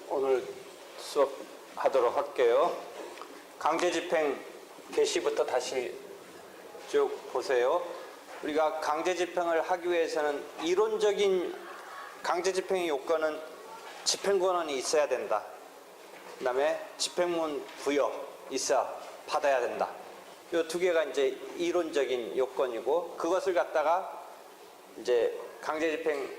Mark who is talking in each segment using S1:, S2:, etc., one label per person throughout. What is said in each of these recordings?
S1: 오늘 수업하도록 할게요. 강제집행 개시부터 다시 쭉 보세요. 우리가 강제집행을 하기 위해서는 이론적인 강제집행의 요건은 집행권한이 있어야 된다. 그 다음에 집행문 부여 있어야 받아야 된다. 이 두 개가 이제 이론적인 요건이고, 그것을 갖다가 이제 강제집행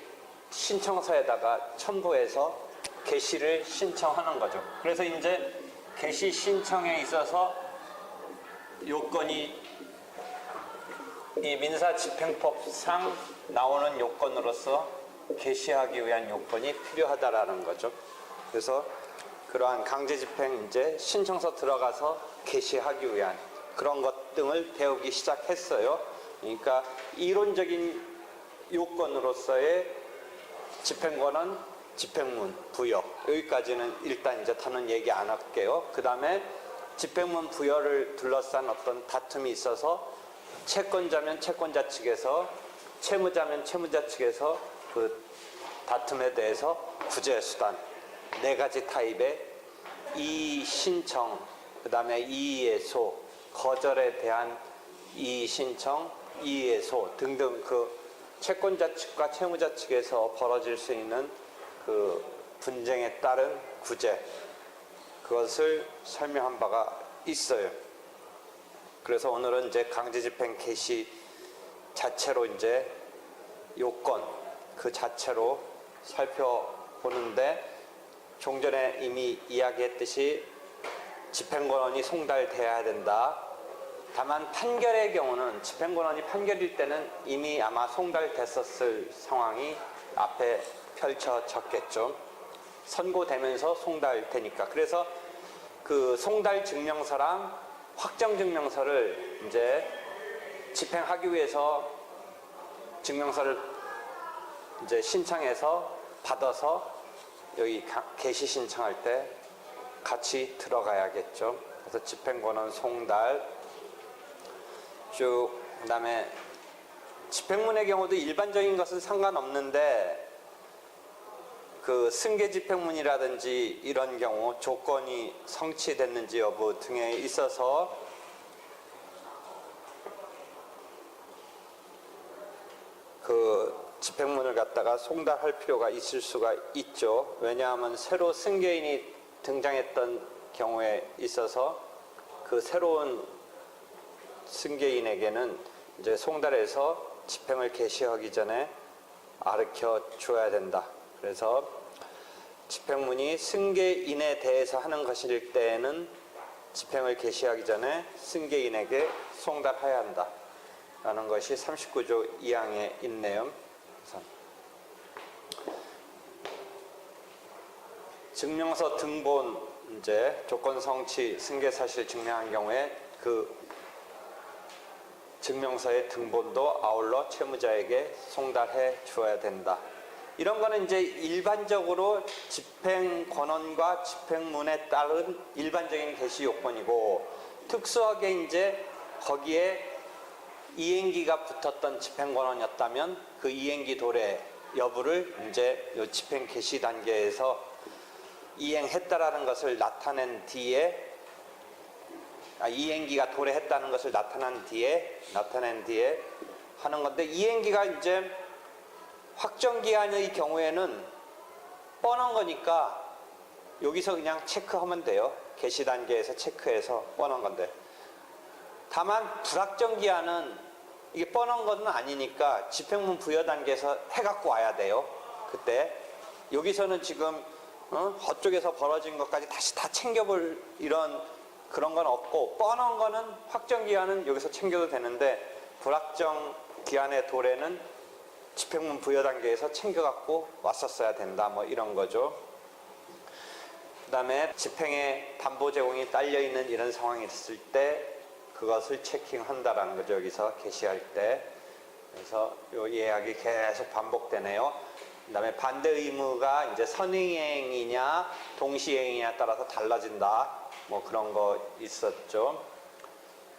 S1: 신청서에다가 첨부해서 개시를 신청하는 거죠. 그래서 이제 개시 신청에 있어서 요건이 이 민사집행법상 나오는 요건으로서 개시하기 위한 요건이 필요하다라는 거죠. 그래서 그러한 강제집행 이제 신청서 들어가서 개시하기 위한 그런 것 등을 배우기 시작했어요. 그러니까 이론적인 요건으로서의 집행권은 집행문 부여, 여기까지는 일단 이제 더는 얘기 안 할게요. 그 다음에 집행문 부여를 둘러싼 어떤 다툼이 있어서 채권자면 채권자 측에서, 채무자면 채무자 측에서 그 다툼에 대해서 구제 수단 네 가지 타입의 이의 신청, 그 다음에 이의예소, 거절에 대한 이의 신청, 이의예소 등등 그 채권자 측과 채무자 측에서 벌어질 수 있는 그 분쟁에 따른 구제, 그것을 설명한 바가 있어요. 그래서 오늘은 이제 강제집행 개시 자체로 이제 요건 그 자체로 살펴보는데, 좀 전에 이미 이야기했듯이 집행권한이 송달돼야 된다. 다만 판결의 경우는 집행권한이 판결일 때는 이미 아마 송달됐었을 상황이 앞에 펼쳐졌겠죠. 선고되면서 송달되니까. 그래서 그 송달 증명서랑 확정 증명서를 이제 집행하기 위해서 증명서를 이제 신청해서 받아서 여기 개시 신청할 때 같이 들어가야겠죠. 그래서 집행권한 송달 쭉, 그 다음에 집행문의 경우도 일반적인 것은 상관없는데 그 승계 집행문이라든지 이런 경우 조건이 성취됐는지 여부 등에 있어서 그 집행문을 갖다가 송달할 필요가 있을 수가 있죠. 왜냐하면 새로 승계인이 등장했던 경우에 있어서 그 새로운 승계인에게는 이제 송달해서 집행을 개시하기 전에 가르쳐 줘야 된다. 그래서 집행문이 승계인에 대해서 하는 것일 때에는 집행을 개시하기 전에 승계인에게 송달해야 한다 라는 것이 39조 2항에 있네요. 증명서 등본 이제 조건 성취 승계 사실 증명한 경우에 그 증명서의 등본도 아울러 채무자에게 송달해 주어야 된다. 이런 거는 이제 일반적으로 집행권한과 집행문에 따른 일반적인 개시 요건이고, 특수하게 이제 거기에 이행기가 붙었던 집행권한이었다면 그 이행기 도래 여부를 이제 요 집행 개시 단계에서 이행했다라는 것을 나타낸 뒤에, 이행기가 도래했다는 것을 나타낸 뒤에 하는 건데, 이행기가 이제 확정기한의 경우에는 뻔한 거니까 여기서 그냥 체크하면 돼요. 개시 단계에서 체크해서 뻔한 건데, 다만 불확정기한은 이게 뻔한 건 아니니까 집행문 부여 단계에서 해갖고 와야 돼요. 그때 여기서는 지금 저쪽에서 벌어진 것까지 다시 다 챙겨볼 이런 그런 건 없고, 뻔한 거는 확정기한은 여기서 챙겨도 되는데 불확정기한의 도래는 집행문 부여 단계에서 챙겨갖고 왔었어야 된다, 뭐 이런 거죠. 그 다음에 집행에 담보 제공이 딸려있는 이런 상황이 있을 때 그것을 체킹한다라는 거죠. 여기서 개시할 때. 그래서 이 예약이 계속 반복되네요. 그 다음에 반대 의무가 이제 선행이냐 동시행이냐에 따라서 달라진다, 뭐 그런 거 있었죠.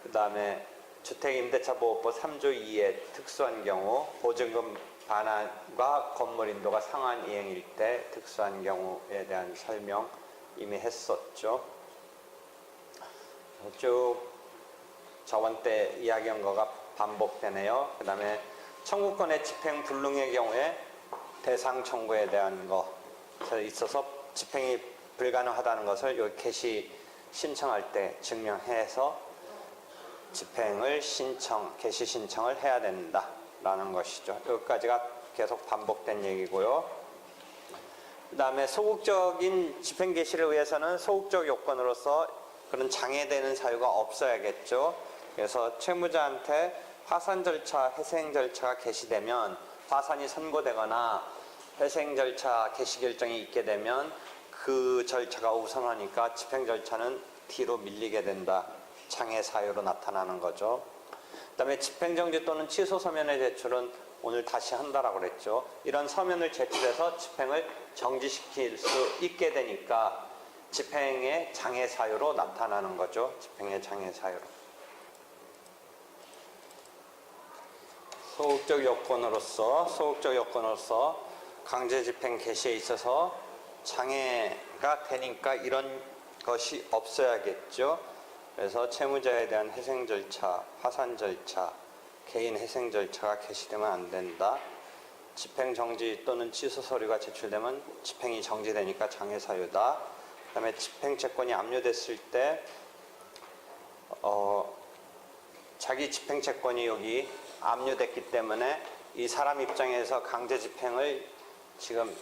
S1: 그 다음에 주택임대차보호법 3조 2의 특수한 경우 보증금 반환과 건물인도가 상한 이행일 때 특수한 경우에 대한 설명 이미 했었죠. 쭉 저번 때 이야기한 거가 반복되네요. 그 다음에 청구권의 집행 불능의 경우에 대상 청구에 대한 것에 있어서 집행이 불가능하다는 것을 여기 개시 신청할 때 증명해서 집행을 개시 신청을 해야 된다라는 것이죠. 여기까지가 계속 반복된 얘기고요. 그 다음에 소극적인 집행 개시를 위해서는 소극적 요건으로서 그런 장애되는 사유가 없어야겠죠. 그래서 채무자한테 파산 절차, 회생 절차가 개시되면 파산이 선고되거나 회생 절차 개시 결정이 있게 되면 그 절차가 우선하니까 집행 절차는 뒤로 밀리게 된다. 장애 사유로 나타나는 거죠. 그 다음에 집행정지 또는 취소 서면의 제출은 오늘 다시 한다라고 그랬죠. 이런 서면을 제출해서 집행을 정지시킬 수 있게 되니까 집행의 장애 사유로 나타나는 거죠. 집행의 장애 사유로. 소극적 요건으로서 강제 집행 개시에 있어서 장애가 되니까 이런 것이 없어야겠죠. 그래서 채무자에 대한 회생 절차, 파산 절차, 개인 회생 절차가 개시되면 안 된다. 집행 정지 또는 취소 서류가 제출되면 집행이 정지되니까 장애 사유다. 그다음에 집행 채권이 압류됐을 때 자기 집행 채권이 여기 압류됐기 때문에 이 사람 입장에서 강제 집행을 지금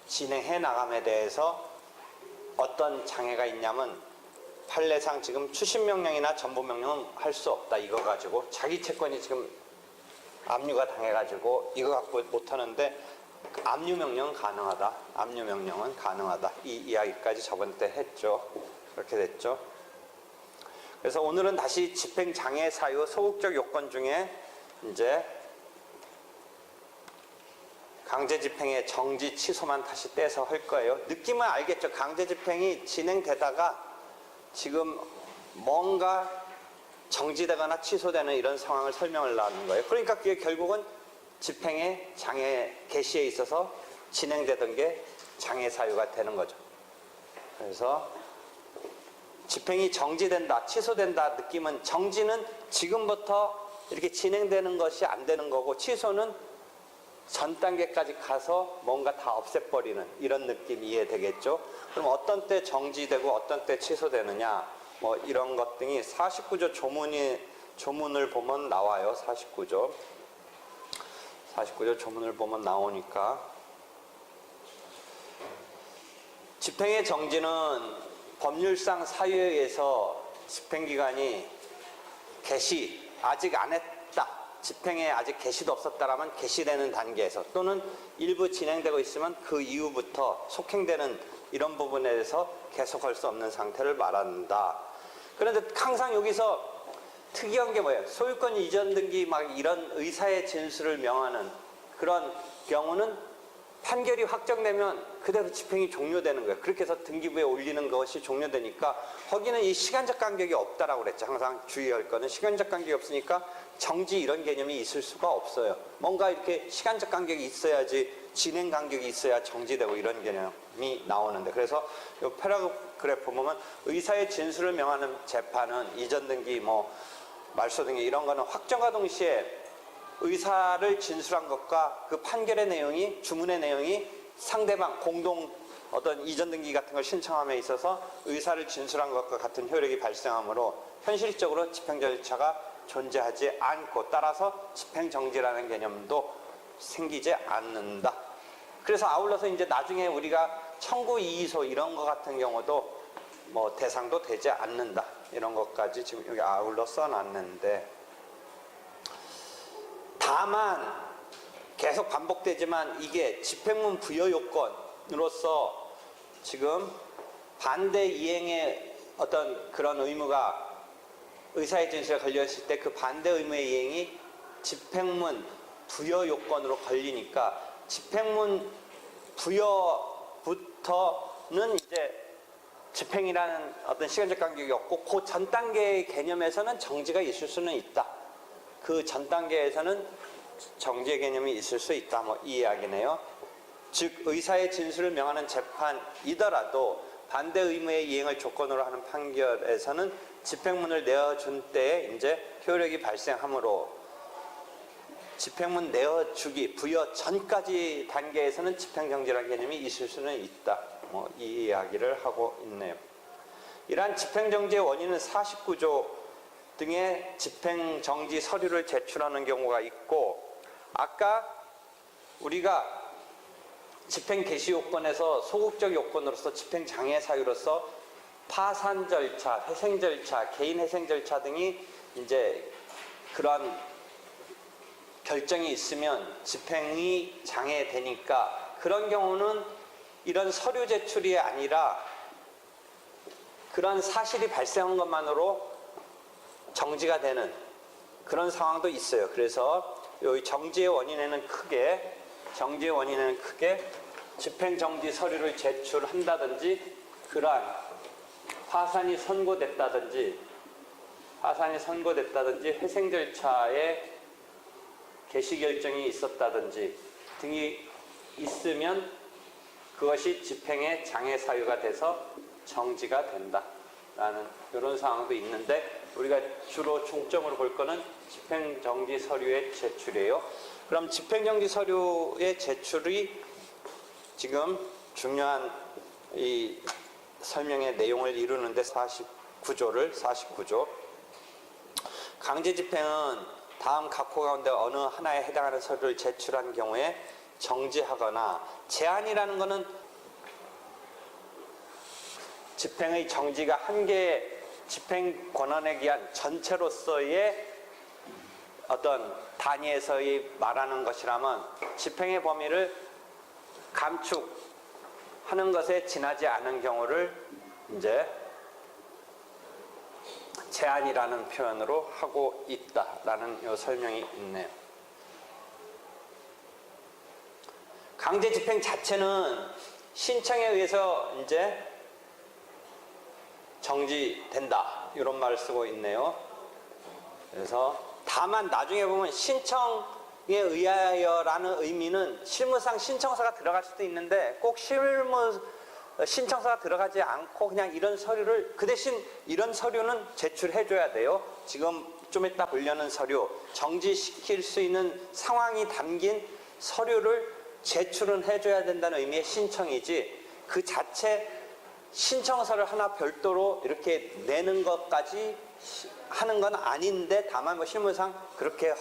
S1: 진행해 나감에 대해서 어떤 장애가 있냐면 판례상 지금 추심명령이나 전부명령은 할 수 없다. 이거 가지고 자기 채권이 지금 압류가 당해가지고 이거 갖고 못하는데 압류명령은 가능하다. 압류명령은 가능하다. 이 이야기까지 저번 때 했죠. 그렇게 됐죠. 그래서 오늘은 다시 집행장애 사유 소극적 요건 중에 이제 강제집행의 정지 취소만 다시 떼서 할 거예요. 느낌은 알겠죠. 강제집행이 진행되다가 지금 뭔가 정지되거나 취소되는 이런 상황을 설명을 하는 거예요. 그러니까 그게 결국은 집행의 장애 개시에 있어서 진행되던 게 장애 사유가 되는 거죠. 그래서 집행이 정지된다, 취소된다 느낌은 정지는 지금부터 이렇게 진행되는 것이 안 되는 거고 취소는 전 단계까지 가서 뭔가 다 없애버리는 이런 느낌 이해되겠죠? 그럼 어떤 때 정지되고 어떤 때 취소되느냐 뭐 이런 것 등이 49조 조문을 보면 나와요. 49조 조문을 보면 나오니까 집행의 정지는 법률상 사유에 의해서 집행기관이 개시 아직 안 했다. 집행에 아직 개시도 없었다라면 개시되는 단계에서 또는 일부 진행되고 있으면 그 이후부터 속행되는 이런 부분에 대해서 계속할 수 없는 상태를 말한다. 그런데 항상 여기서 특이한 게 뭐예요? 소유권 이전 등기 막 이런 의사의 진술을 명하는 그런 경우는 판결이 확정되면 그대로 집행이 종료되는 거예요. 그렇게 해서 등기부에 올리는 것이 종료되니까 거기는 이 시간적 간격이 없다라고 그랬죠. 항상 주의할 거는 시간적 간격이 없으니까 정지 이런 개념이 있을 수가 없어요. 뭔가 이렇게 시간적 간격이 있어야지 진행 간격이 있어야 정지되고 이런 개념이 나오는데 그래서 이 패러그래프 보면 의사의 진술을 명하는 재판은 이전 등기 뭐 말소 등기 이런 거는 확정과 동시에 의사를 진술한 것과 그 판결의 내용이 주문의 내용이 상대방 공동 어떤 이전 등기 같은 걸 신청함에 있어서 의사를 진술한 것과 같은 효력이 발생하므로 현실적으로 집행 절차가 존재하지 않고 따라서 집행 정지라는 개념도 생기지 않는다. 그래서 아울러서 이제 나중에 우리가 청구 이의소 이런 것 같은 경우도 뭐 대상도 되지 않는다. 이런 것까지 지금 여기 아울러 써놨는데 다만 계속 반복되지만 이게 집행문 부여 요건으로서 지금 반대 이행의 어떤 그런 의무가 의사의 진술에 걸려있을 때 그 반대 의무의 이행이 집행문 부여 요건으로 걸리니까 집행문 부여부터는 이제 집행이라는 어떤 시간적 간격이 없고 그 전 단계의 개념에서는 정지가 있을 수는 있다. 그 전 단계에서는 정지의 개념이 있을 수 있다. 뭐 이 이야기네요. 즉 의사의 진술을 명하는 재판이더라도 반대 의무의 이행을 조건으로 하는 판결에서는 집행문을 내어준 때에 이제 효력이 발생하므로 집행문 내어주기 부여 전까지 단계에서는 집행정지라는 개념이 있을 수는 있다. 뭐 이 이야기를 하고 있네요. 이러한 집행정지의 원인은 49조 등의 집행정지 서류를 제출하는 경우가 있고, 아까 우리가 집행 개시 요건에서 소극적 요건으로서 집행장애 사유로서 파산 절차, 회생 절차, 개인 회생 절차 등이 이제 그러한 결정이 있으면 집행이 장애되니까 그런 경우는 이런 서류 제출이 아니라 그런 사실이 발생한 것만으로 정지가 되는 그런 상황도 있어요. 그래서 이 정지의 원인에는 크게 집행정지 서류를 제출한다든지 그러한 파산이 선고됐다든지 회생 절차에 개시 결정이 있었다든지 등이 있으면 그것이 집행의 장애 사유가 돼서 정지가 된다라는 이런 상황도 있는데, 우리가 주로 중점으로 볼 거는 집행정지 서류의 제출이에요. 그럼 집행정지 서류의 제출이 지금 중요한 이 설명의 내용을 이루는데 49조 강제집행은 다음 각호 가운데 어느 하나에 해당하는 서류를 제출한 경우에 정지하거나, 제한이라는 것은 집행의 정지가 한 개의 집행 권한에 기한 전체로서의 어떤 단위에서의 말하는 것이라면 집행의 범위를 감축하는 것에 지나지 않은 경우를 이제 제한이라는 표현으로 하고 있다라는 요 설명이 있네요. 강제 집행 자체는 신청에 의해서 이제 정지된다 이런 말을 쓰고 있네요. 그래서 다만 나중에 보면 신청에 의하여라는 의미는 실무상 신청서가 들어갈 수도 있는데 꼭 신청서가 들어가지 않고 그냥 이런 서류를, 그 대신 이런 서류는 제출해 줘야 돼요. 지금 좀 이따 보려는 서류, 정지시킬 수 있는 상황이 담긴 서류를 제출은 해줘야 된다는 의미의 신청이지, 그 자체 신청서를 하나 별도로 이렇게 내는 것까지 하는 건 아닌데, 다만 뭐 실무상 그렇게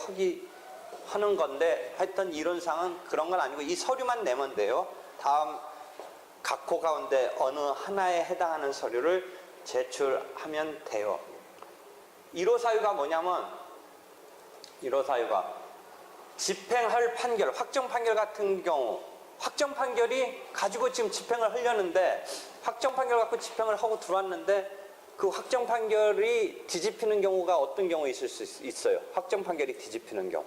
S1: 하는 건데, 하여튼 이론상은 그런 건 아니고 이 서류만 내면 돼요. 다음 각호 가운데 어느 하나에 해당하는 서류를 제출하면 돼요. 1호 사유가 뭐냐면, 1호 사유가 집행할 판결, 확정 판결 같은 경우, 확정 판결이 가지고 지금 집행을 하려는데, 확정 판결 갖고 집행을 하고 들어왔는데 그 확정 판결이 뒤집히는 경우가 어떤 경우에 있을 수 있어요. 확정 판결이 뒤집히는 경우,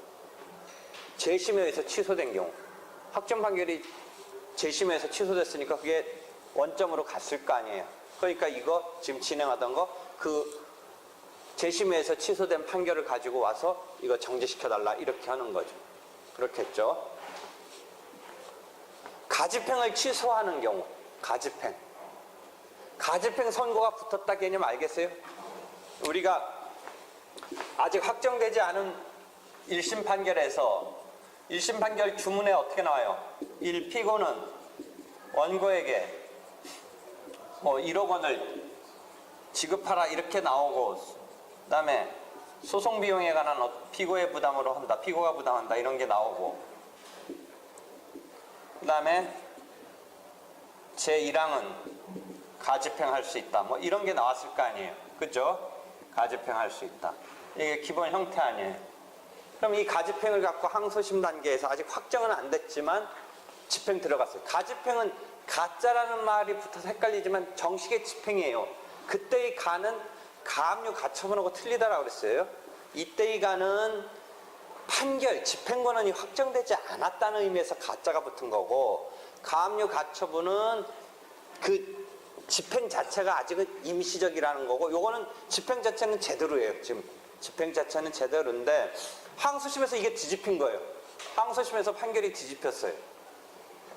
S1: 재심에 의해서 취소된 경우. 확정 판결이 재심에서 취소됐으니까 그게 원점으로 갔을 거 아니에요. 그러니까 이거 지금 진행하던 거, 그 재심에서 취소된 판결을 가지고 와서 이거 정지시켜달라 이렇게 하는 거죠. 그렇겠죠. 가집행을 취소하는 경우, 가집행 선고가 붙었다 개념 알겠어요? 우리가 아직 확정되지 않은 1심 판결에서 1심 판결 주문에 어떻게 나와요? 1. 피고는 원고에게 뭐 1억 원을 지급하라 이렇게 나오고, 그 다음에 소송 비용에 관한 피고의 부담으로 한다, 피고가 부담한다 이런 게 나오고, 그 다음에 제1항은 가집행할 수 있다, 뭐 이런 게 나왔을 거 아니에요. 그죠? 가집행할 수 있다. 이게 기본 형태 아니에요. 그럼 이 가집행을 갖고 항소심 단계에서 아직 확정은 안 됐지만 집행 들어갔어요. 가집행은 가짜라는 말이 붙어서 헷갈리지만 정식의 집행이에요. 그때의 가는 가압류 가처분하고 틀리다라고 그랬어요. 이때의 가는 판결, 집행권한이 확정되지 않았다는 의미에서 가짜가 붙은 거고, 가압류 가처분은 그 집행 자체가 아직은 임시적이라는 거고, 요거는 집행 자체는 제대로예요. 지금 집행 자체는 제대로인데 항소심에서 이게 뒤집힌 거예요. 항소심에서 판결이 뒤집혔어요.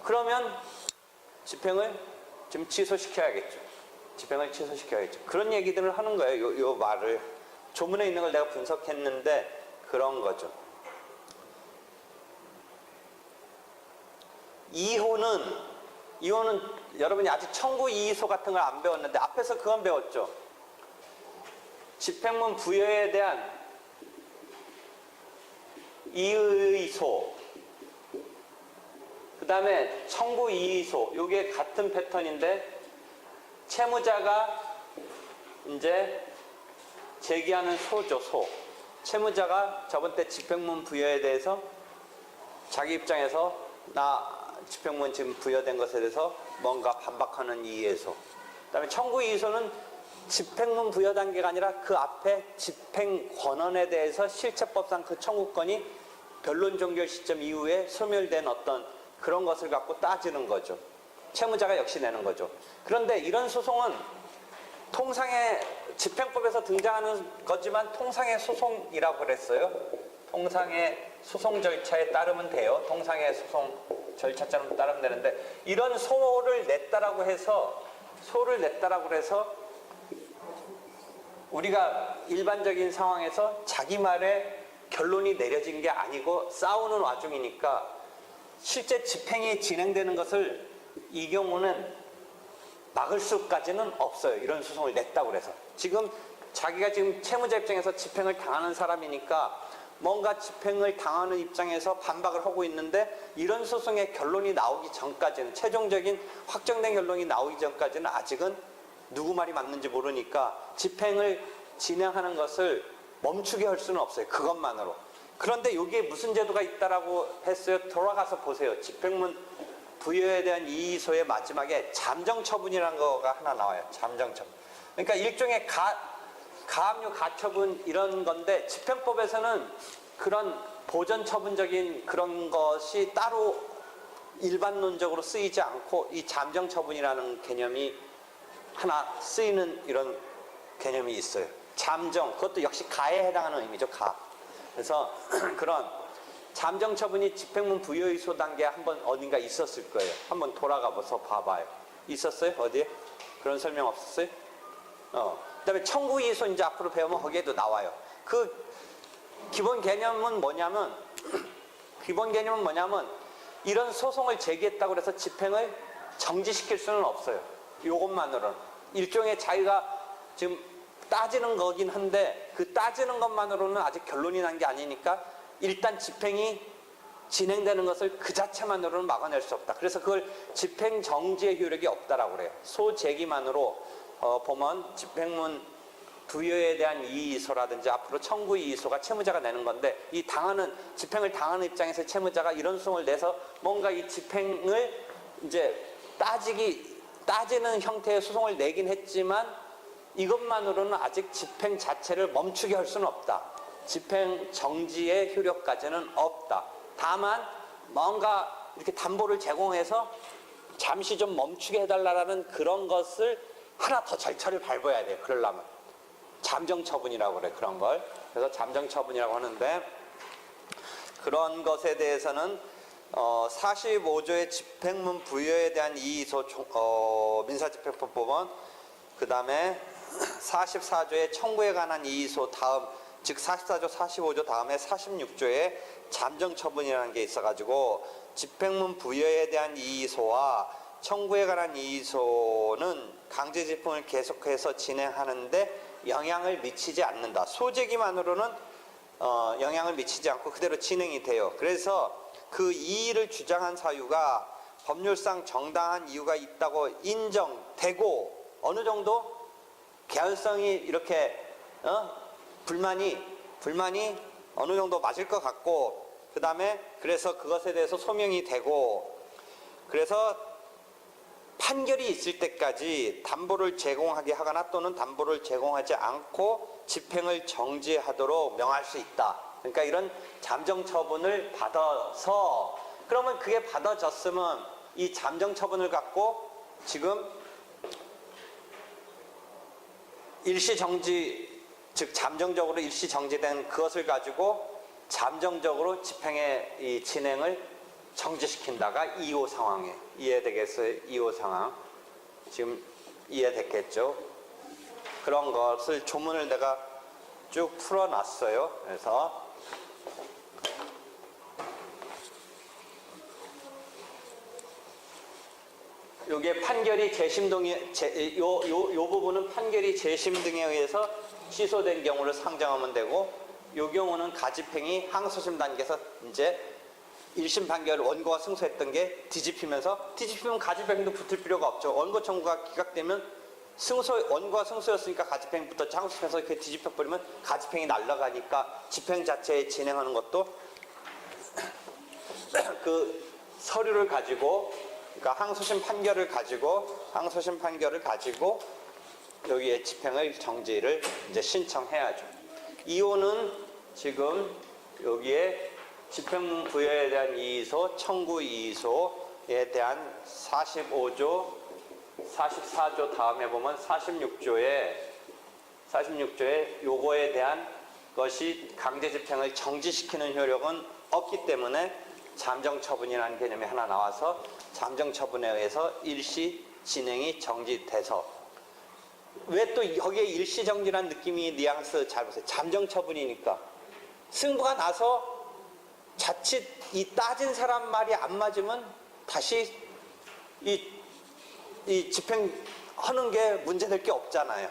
S1: 그러면 집행을 지금 취소시켜야겠죠. 집행을 취소시켜야겠죠. 그런 얘기들을 하는 거예요. 요 말을. 조문에 있는 걸 내가 분석했는데 그런 거죠. 이호는 여러분이 아직 청구 이의소 같은 걸 안 배웠는데 앞에서 그건 배웠죠. 집행문 부여에 대한 이의소, 그 다음에 청구 이의소, 요게 같은 패턴인데 채무자가 이제 제기하는 소죠, 소. 채무자가 저번 때 집행문 부여에 대해서 자기 입장에서 나 집행문 지금 부여된 것에 대해서 뭔가 반박하는 이의소. 그 다음에 청구 이의소는 집행문 부여 단계가 아니라 그 앞에 집행 권한에 대해서 실체법상 그 청구권이 변론 종결 시점 이후에 소멸된 어떤 그런 것을 갖고 따지는 거죠. 채무자가 역시 내는 거죠. 그런데 이런 소송은 통상의 집행법에서 등장하는 거지만 통상의 소송이라고 그랬어요. 통상의 소송 절차에 따르면 돼요. 통상의 소송 절차처럼 따르면 되는데 이런 소를 냈다라고 해서 우리가 일반적인 상황에서 자기 말에 결론이 내려진 게 아니고 싸우는 와중이니까 실제 집행이 진행되는 것을 이 경우는 막을 수까지는 없어요. 이런 소송을 냈다고 그래서. 지금 자기가 지금 채무자 입장에서 집행을 당하는 사람이니까 뭔가 집행을 당하는 입장에서 반박을 하고 있는데 이런 소송의 결론이 나오기 전까지는 최종적인 확정된 결론이 나오기 전까지는 아직은 누구 말이 맞는지 모르니까 집행을 진행하는 것을 멈추게 할 수는 없어요. 그것만으로. 그런데 여기에 무슨 제도가 있다라고 했어요? 돌아가서 보세요. 집행문 부여에 대한 이의소의 마지막에 잠정처분이라는 거가 하나 나와요. 잠정처분. 그러니까 일종의 가압류 가처분 이런 건데 집행법에서는 그런 보전처분적인 그런 것이 따로 일반론적으로 쓰이지 않고 이 잠정처분이라는 개념이 하나 쓰이는 이런 개념이 있어요. 잠정, 그것도 역시 가에 해당하는 의미죠. 가. 그래서 그런 잠정처분이 집행문 부여의소 단계에 한번 어딘가 있었을 거예요. 한번 돌아가서 봐봐요. 있었어요? 어디에? 그런 설명 없었어요? 그다음에 청구이의소 이제 앞으로 배우면 거기에도 나와요. 그 기본 개념은 뭐냐면 이런 소송을 제기했다고 해서 집행을 정지시킬 수는 없어요. 이것만으로는 일종의 자기가 지금 따지는 거긴 한데 그 따지는 것만으로는 아직 결론이 난 게 아니니까 일단 집행이 진행되는 것을 그 자체만으로는 막아낼 수 없다. 그래서 그걸 집행 정지의 효력이 없다라고 그래요. 소제기만으로 보면 집행문 부여에 대한 이의소라든지 앞으로 청구 이의소가 채무자가 내는 건데 이 집행을 당하는 입장에서 채무자가 이런 소송을 내서 뭔가 이 집행을 이제 따지는 형태의 소송을 내긴 했지만 이것만으로는 아직 집행 자체를 멈추게 할 수는 없다. 집행 정지의 효력까지는 없다. 다만 뭔가 이렇게 담보를 제공해서 잠시 좀 멈추게 해달라는 그런 것을 하나 더 절차를 밟아야 돼요. 그러려면. 잠정처분이라고 그래, 그런 걸. 그래서 잠정처분이라고 하는데 그런 것에 대해서는 45조의 집행문 부여에 대한 이의소 민사집행법 보면 그 다음에 44조의 청구에 관한 이의소 다음 즉 44조 45조 다음에 46조에 잠정처분이라는 게 있어가지고 집행문 부여에 대한 이의소와 청구에 관한 이의소는 강제집행을 계속해서 진행하는데 영향을 미치지 않는다. 소제기만으로는 영향을 미치지 않고 그대로 진행이 돼요. 그래서 그 이의를 주장한 사유가 법률상 정당한 이유가 있다고 인정되고 어느 정도 개연성이 이렇게 불만이 어느 정도 맞을 것 같고 그 다음에 그래서 그것에 대해서 소명이 되고 그래서 판결이 있을 때까지 담보를 제공하게 하거나 또는 담보를 제공하지 않고 집행을 정지하도록 명할 수 있다. 그러니까 이런 잠정처분을 받아서 그러면 그게 받아졌으면 이 잠정처분을 갖고 지금 일시정지, 즉 잠정적으로 일시정지된 그것을 가지고 잠정적으로 집행의 이 진행을 정지시킨다가 2호 상황이에요. 이해되겠어요? 2호 상황. 지금 이해됐겠죠? 그런 것을 조문을 내가 쭉 풀어놨어요. 그래서 요게 판결이 재심 등에 요 부분은 판결이 재심 등에 의해서 취소된 경우를 상정하면 되고, 요 경우는 가집행이 항소심 단계에서 이제 1심 판결 원고가 승소했던 게 뒤집히면 가집행도 붙을 필요가 없죠. 원고 청구가 기각되면 원고가 승소였으니까 가집행이 붙었지, 항소심에서 이렇게 뒤집혀 버리면 가집행이 날아가니까 집행 자체에 진행하는 것도 그 서류를 가지고, 그러니까 항소심 판결을 가지고 여기에 집행을 정지를 이제 신청해야죠. 2호는 지금 여기에 집행 부여에 대한 이의소, 청구 이의소에 대한 45조, 44조 다음에 보면 46조에 요거에 대한 것이 강제 집행을 정지시키는 효력은 없기 때문에 잠정 처분이라는 개념이 하나 나와서 잠정 처분에 의해서 일시 진행이 정지돼서, 왜 또 여기에 일시 정지라는 느낌이 뉘앙스 잘 보세요. 잠정 처분이니까 승부가 나서 자칫 이 따진 사람 말이 안 맞으면 다시 이 집행하는 게 문제될 게 없잖아요.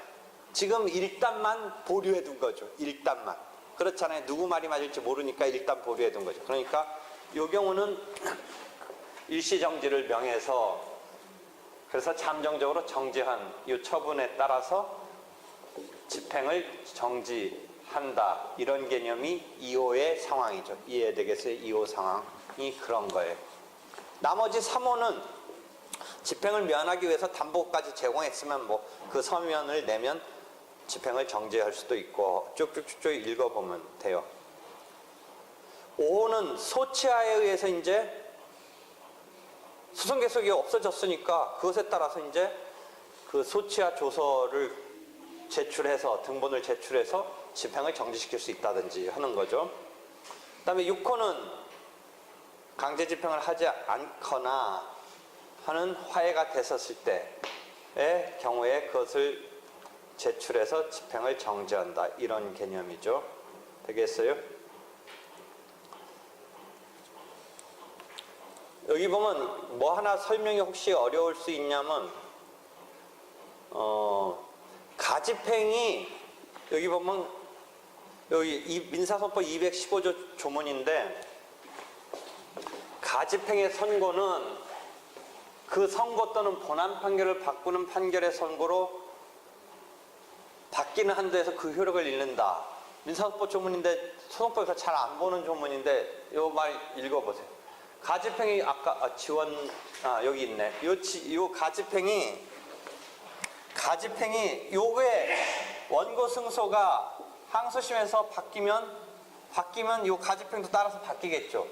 S1: 지금 일단만 보류해 둔 거죠. 일단만. 그렇잖아요. 누구 말이 맞을지 모르니까 일단 보류해 둔 거죠. 그러니까 이 경우는 일시정지를 명해서, 그래서 잠정적으로 정지한 이 처분에 따라서 집행을 정지한다, 이런 개념이 2호의 상황이죠. 이해되겠어요? 2호 상황이 그런 거예요. 나머지 3호는 집행을 면하기 위해서 담보까지 제공했으면 뭐 그 서면을 내면 집행을 정지할 수도 있고, 쭉쭉쭉 읽어보면 돼요. 5호는 소치하에 의해서 이제 수송 계속이 없어졌으니까 그것에 따라서 이제 그 소치하 조서를 제출해서, 등본을 제출해서 집행을 정지시킬 수 있다든지 하는 거죠. 그 다음에 6호는 강제 집행을 하지 않거나 하는 화해가 됐었을 때의 경우에 그것을 제출해서 집행을 정지한다, 이런 개념이죠. 되겠어요? 여기 보면 뭐 하나 설명이 혹시 어려울 수 있냐면, 가집행이 여기 보면 여기 이 민사소법 215조 조문인데, 가집행의 선고는 그 선고 또는 본안 판결을 바꾸는 판결의 선고로 바뀌는 한도에서 그 효력을 잃는다. 민사소법 조문인데 소송법에서 잘 안 보는 조문인데 이 말 읽어보세요. 가집행이 아까 여기 있네. 요 가집행이 요게 원고 승소가 항소심에서 바뀌면 요 가집행도 따라서 바뀌겠죠.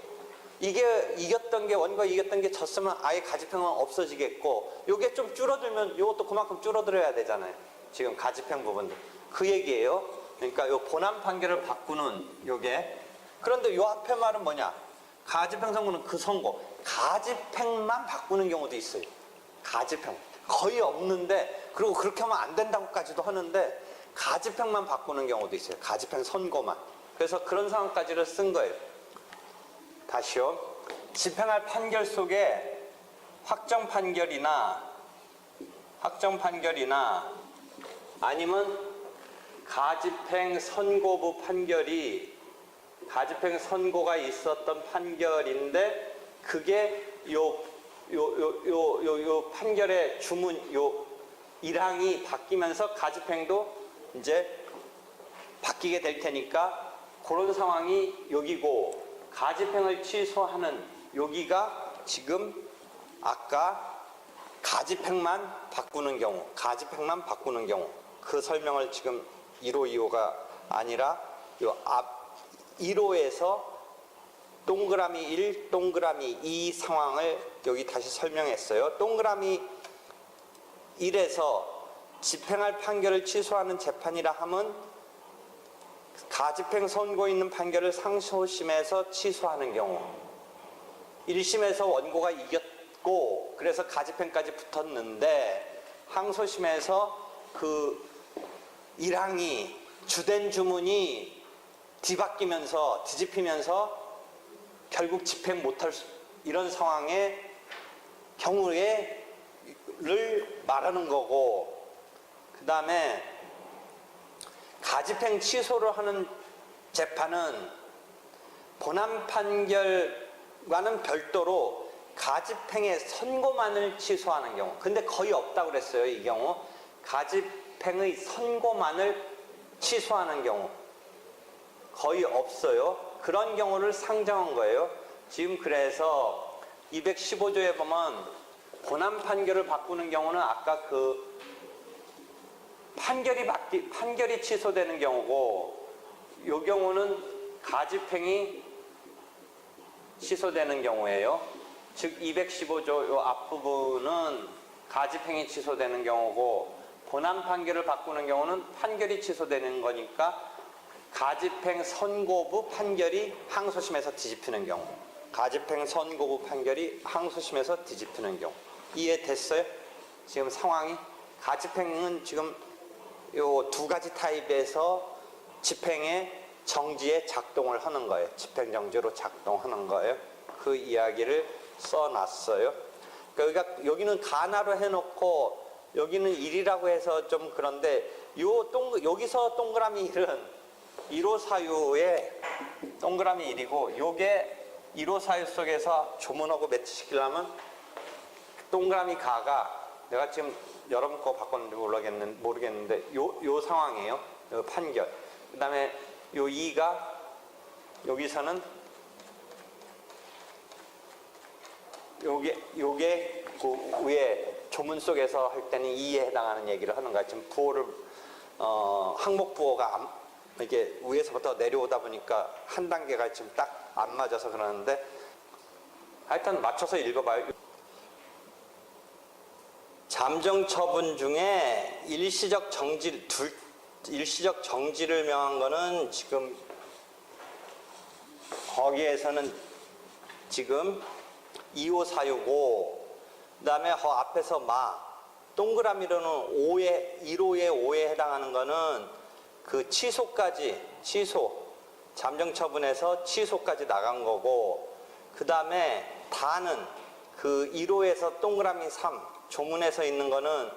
S1: 이게 원고가 이겼던 게 졌으면 아예 가집행은 없어지겠고, 요게 좀 줄어들면 요것도 그만큼 줄어들어야 되잖아요. 지금 가집행 부분도 그 얘기예요. 그러니까 요 본안 판결을 바꾸는 요게. 그런데 요 앞에 말은 뭐냐? 가집행 선고는 그 선고, 가집행만 바꾸는 경우도 있어요. 가집행 거의 없는데, 그리고 그렇게 하면 안 된다고까지도 하는데 가집행만 바꾸는 경우도 있어요. 가집행 선고만. 그래서 그런 상황까지를 쓴 거예요. 다시요. 집행할 판결 속에 확정 판결이나 아니면 가집행 선고부 판결이, 가집행 선고가 있었던 판결인데 그게 요 판결의 요 일항이 바뀌면서 가집행도 이제 바뀌게 될 테니까, 그런 상황이 여기고, 가집행을 취소하는 여기가 지금 아까 가집행만 바꾸는 경우, 그 설명을 지금 1호, 2호가 아니라 요 앞 1호에서 동그라미 1, 동그라미 2 상황을 여기 다시 설명했어요. 동그라미 1에서 집행할 판결을 취소하는 재판이라 함은 가집행 선고 있는 판결을 상소심에서 취소하는 경우, 1심에서 원고가 이겼고 그래서 가집행까지 붙었는데 항소심에서 그 일항이 주된 주문이 뒤집히면서 결국 집행 못할 이런 상황의 경우를 말하는 거고, 그 다음에 가집행 취소를 하는 재판은 본안 판결과는 별도로 가집행의 선고만을 취소하는 경우, 근데 거의 없다고 그랬어요. 이 경우 가집행의 선고만을 취소하는 경우 거의 없어요. 그런 경우를 상정한 거예요. 지금 그래서 215조에 보면 본안 판결을 바꾸는 경우는 아까 그 판결이 취소되는 경우고, 이 경우는 가집행이 취소되는 경우예요. 즉 215조 요 앞부분은 가집행이 취소되는 경우고, 본안 판결을 바꾸는 경우는 판결이 취소되는 거니까 가집행 선고부 판결이 항소심에서 뒤집히는 경우, 가집행 선고부 판결이 항소심에서 뒤집히는 경우. 이해됐어요? 지금 상황이 가집행은 지금 요 두 가지 타입에서 집행의 정지에 작동을 하는 거예요. 집행정지로 작동하는 거예요. 그 이야기를 써놨어요. 그러니까 여기는 가나로 해놓고 여기는 1이라고 해서 좀 그런데 여기서 동그라미 1은 1호 사유의 동그라미 1이고, 요게 1호 사유 속에서 조문하고 매치시키려면 동그라미 가가, 내가 지금 여러분 거 바꿨는지 모르겠는데 요 상황이에요. 요 판결. 그 다음에 요 2가 여기서는 요게 그 위에 조문 속에서 할 때는 2에 해당하는 얘기를 하는 거야. 지금 부호를 항목 부호가 이게 위에서부터 내려오다 보니까 한 단계가 지금 딱 안 맞아서 그러는데, 하여튼 맞춰서 읽어봐요. 잠정 처분 중에 일시적 정지를 명한 거는 지금 거기에서는 지금 2호 사유고, 그 다음에 앞에서 동그라미로는 1호에 5에 해당하는 거는 그 잠정 처분에서 취소까지 나간 거고, 그 다음에 다는 그 1호에서 동그라미 3 조문에서 있는 거는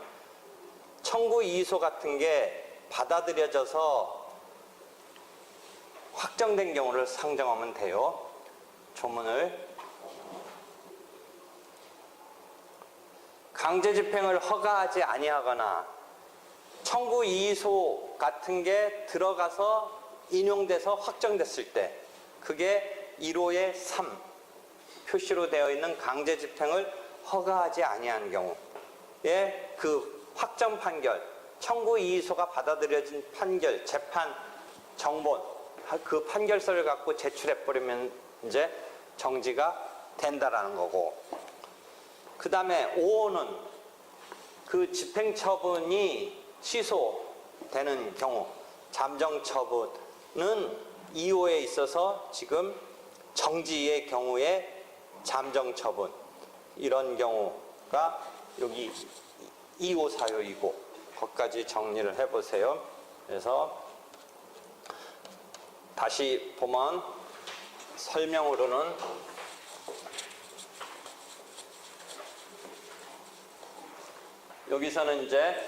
S1: 청구 이의소 같은 게 받아들여져서 확정된 경우를 상정하면 돼요. 조문을. 강제 집행을 허가하지 아니하거나 청구 이의소 같은 게 들어가서 인용돼서 확정됐을 때, 그게 1호의 3 표시로 되어 있는 강제 집행을 허가하지 아니한 경우에 그 확정 판결, 청구 이의소가 받아들여진 판결, 재판 정본, 그 판결서를 갖고 제출해버리면 이제 정지가 된다라는 거고, 그 다음에 5호는 그 집행처분이 취소되는 경우, 잠정처분은 2호에 있어서 지금 정지의 경우에 잠정처분, 이런 경우가 여기 2호 사유이고, 거기까지 정리를 해보세요. 그래서 다시 보면 설명으로는 여기서는 이제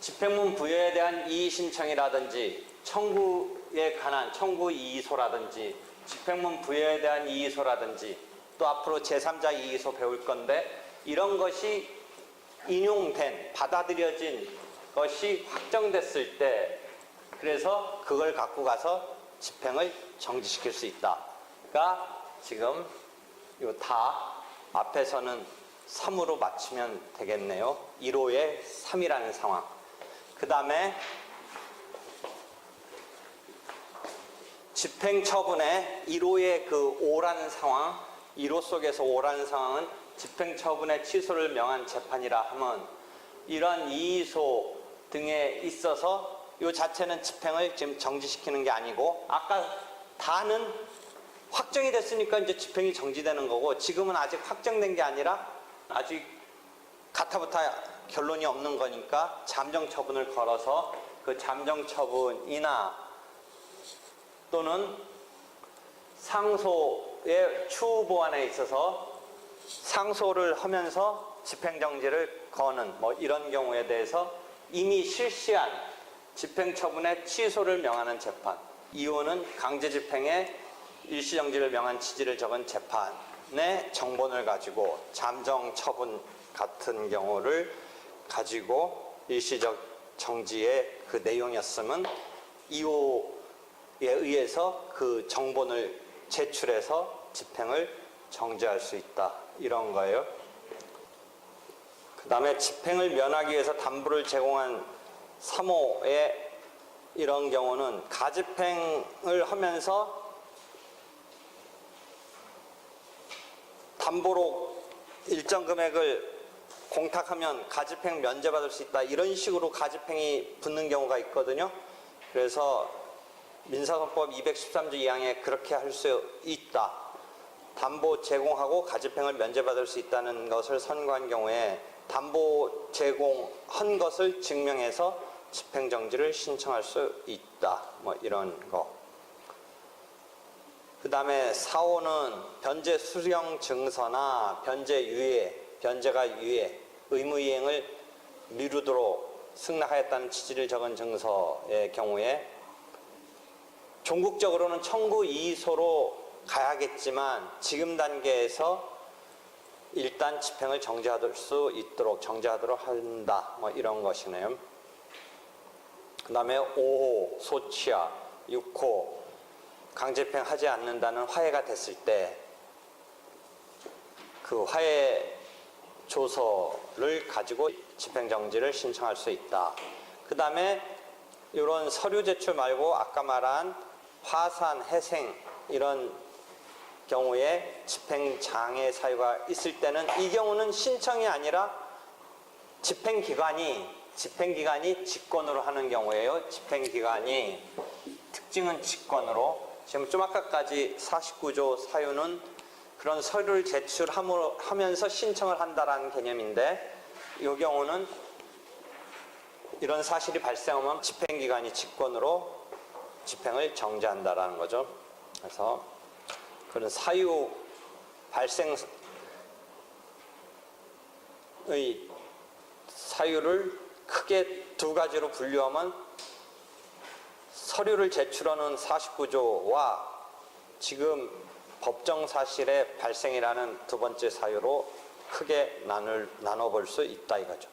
S1: 집행문 부여에 대한 이의 신청이라든지 청구에 관한 청구 이의소라든지 집행문 부여에 대한 이의소라든지 또 앞으로 제3자 이의소 배울 건데, 이런 것이 인용된, 받아들여진 것이 확정됐을 때, 그래서 그걸 갖고 가서 집행을 정지시킬 수 있다가 지금 요 다 앞에서는 3으로 맞추면 되겠네요. 1호에 3이라는 상황. 그 다음에 집행처분에 1호의 그 5라는 상황, 1호 속에서 5라는 상황은 집행처분의 취소를 명한 재판이라 하면 이러한 이의소 등에 있어서 이 자체는 집행을 지금 정지시키는 게 아니고 아까 다는 확정이 됐으니까 이제 집행이 정지되는 거고 지금은 아직 확정된 게 아니라 아직 가타부타 결론이 없는 거니까 잠정 처분을 걸어서 그 잠정 처분이나 또는 상소의 추후 보완에 있어서 상소를 하면서 집행정지를 거는 뭐 이런 경우에 대해서 이미 실시한 집행처분의 취소를 명하는 재판, 이호는 강제집행에 일시정지를 명한 취지를 적은 재판의 정본을 가지고 잠정처분 같은 경우를 가지고 일시적 정지의 그 내용이었으면 이호에 의해서 그 정본을 제출해서 집행을 정지할 수 있다 이런 거예요. 그 다음에 집행을 면하기 위해서 담보를 제공한 3호의 이런 경우는 가집행을 하면서 담보로 일정 금액을 공탁하면 가집행 면제받을 수 있다 이런 식으로 가집행이 붙는 경우가 있거든요. 그래서 민사소법 213조 2항에 그렇게 할 수 있다. 담보 제공하고 가집행을 면제받을 수 있다는 것을 선고한 경우에 담보 제공한 것을 증명해서 집행정지를 신청할 수 있다. 뭐 이런 거. 그 다음에 4호는 변제 수령 증서나 변제 유예, 변제가 유예, 의무이행을 미루도록 승낙하였다는 취지를 적은 증서의 경우에 종국적으로는 청구 이의소로 가야겠지만 지금 단계에서 일단 집행을 정지할 수 있도록 정지하도록 한다. 뭐 이런 것이네요. 그 다음에 5호 소취하, 6호 강제집행하지 않는다는 화해가 됐을 때 그 화해 조서를 가지고 집행정지를 신청할 수 있다. 그 다음에 이런 서류 제출 말고 아까 말한 화산, 회생 이런 경우에 집행장애 사유가 있을 때는 이 경우는 신청이 아니라 집행기관이 직권으로 하는 경우예요. 집행기관이 특징은 직권으로 지금 좀 아까까지 49조 사유는 그런 서류를 제출하면서 신청을 한다라는 개념인데 이 경우는 이런 사실이 발생하면 집행기관이 직권으로 집행을 정지한다라는 거죠. 그래서 그런 사유 발생의 사유를 크게 두 가지로 분류하면 서류를 제출하는 49조와 지금 법정 사실의 발생이라는 두 번째 사유로 크게 나눠볼 수 있다 이거죠.